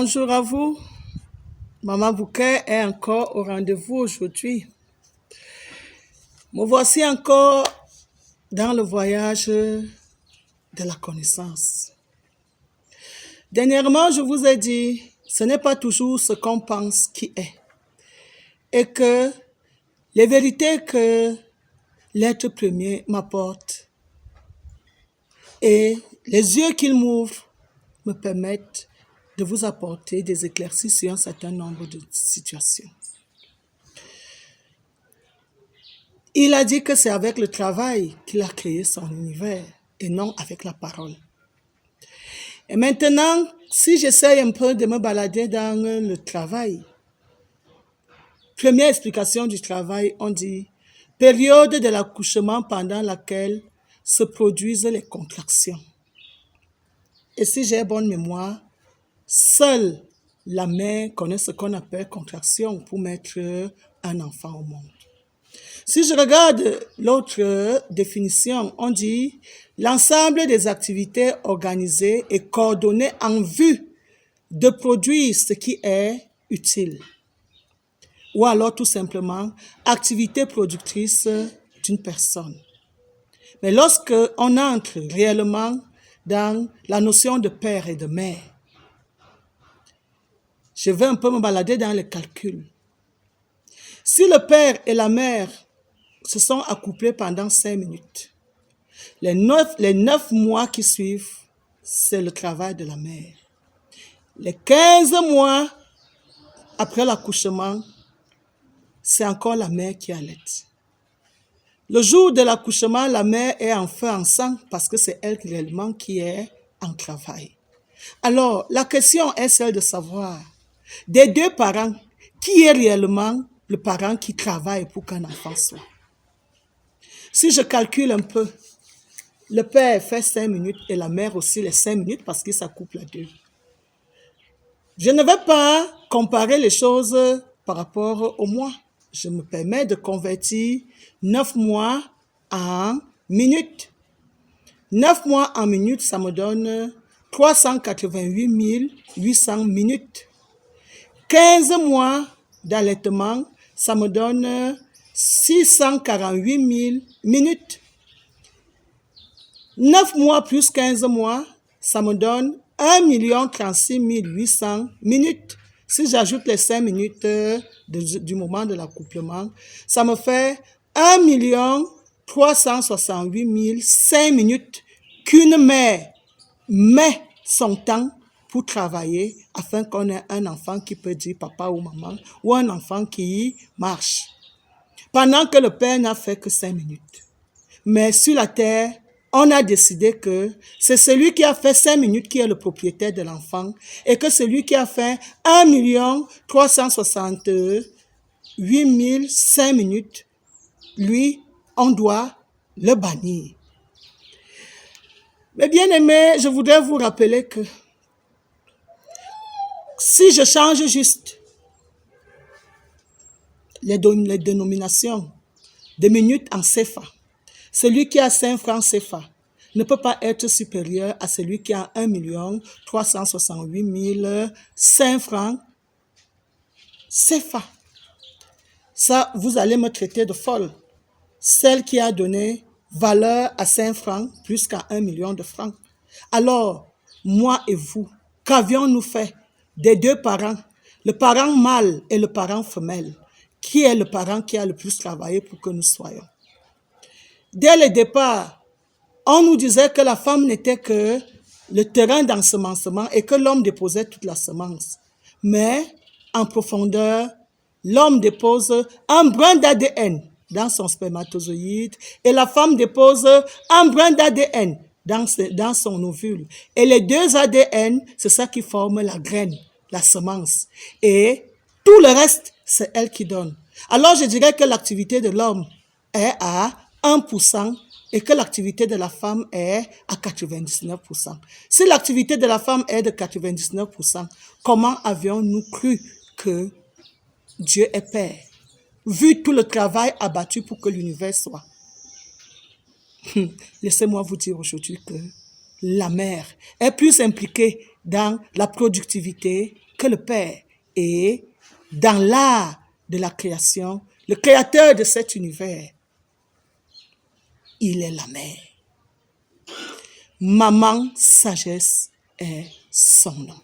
Bonjour à vous. Maman Bouquet est encore au rendez-vous aujourd'hui. Me voici encore dans le voyage de la connaissance. Dernièrement, je vous ai dit, ce n'est pas toujours ce qu'on pense qui est. Et que les vérités que l'être premier m'apporte et les yeux qu'il m'ouvre me permettent de vous apporter des éclaircies sur un certain nombre de situations. Il a dit que c'est avec le travail qu'il a créé son univers et non avec la parole. Et maintenant, si j'essaye un peu de me balader dans le travail, première explication du travail, on dit période de l'accouchement pendant laquelle se produisent les contractions. Et si j'ai bonne mémoire, seule la mère connaît ce qu'on appelle contraction pour mettre un enfant au monde. Si je regarde l'autre définition, on dit l'ensemble des activités organisées et coordonnées en vue de produire ce qui est utile. Ou alors tout simplement activité productrice d'une personne. Mais lorsque on entre réellement dans la notion de père et de mère, je vais un peu me balader dans les calculs. Si le père et la mère se sont accouplés pendant 5 minutes, les 9 mois qui suivent, c'est le travail de la mère. Les 15 mois après l'accouchement, c'est encore la mère qui allait. Le jour de l'accouchement, la mère est en feu enceinte parce que c'est elle réellement qui est en travail. Alors, la question est celle de savoir, des deux parents, qui est réellement le parent qui travaille pour qu'un enfant soit? Si je calcule un peu, le père fait 5 minutes et la mère aussi les 5 minutes parce qu'ils s'accouplent à deux. Je ne vais pas comparer les choses par rapport au mois. Je me permets de convertir 9 mois en minutes. 9 mois en minutes, ça me donne 388 800 minutes. 15 mois d'allaitement, ça me donne 648 000 minutes. 9 mois plus 15 mois, ça me donne 1 036 800 minutes. Si j'ajoute les 5 minutes du moment de l'accouplement, ça me fait 1 368 5 minutes qu'une mère met son temps pour travailler afin qu'on ait un enfant qui peut dire papa ou maman ou un enfant qui marche. Pendant que le père n'a fait que 5 minutes. Mais sur la terre, on a décidé que c'est celui qui a fait 5 minutes qui est le propriétaire de l'enfant et que celui qui a fait 1 368 5 minutes, lui, on doit le bannir. Mais bien aimés, je voudrais vous rappeler que si je change juste les dénominations de minutes en CFA, celui qui a 5 francs CFA ne peut pas être supérieur à celui qui a 1 368 5 francs CFA. Ça, vous allez me traiter de folle. Celle qui a donné valeur à 5 francs plus qu'à 1 million de francs. Alors, moi et vous, qu'avions-nous fait des deux parents, le parent mâle et le parent femelle? Qui est le parent qui a le plus travaillé pour que nous soyons? Dès le départ, on nous disait que la femme n'était que le terrain d'ensemencement et que l'homme déposait toute la semence. Mais, en profondeur, l'homme dépose un brin d'ADN dans son spermatozoïde et la femme dépose un brin d'ADN dans son ovule. Et les deux ADN, c'est ça qui forme la graine, la semence. Et tout le reste, c'est elle qui donne. Alors, je dirais que l'activité de l'homme est à 1% et que l'activité de la femme est à 99%. Si l'activité de la femme est de 99%, comment avions-nous cru que Dieu est Père, vu tout le travail abattu pour que l'univers soit? Laissez-moi vous dire aujourd'hui que la mère est plus impliquée dans la productivité que le Père est dans l'art de la création, le créateur de cet univers. Il est la mère. Maman Sagesse est son nom.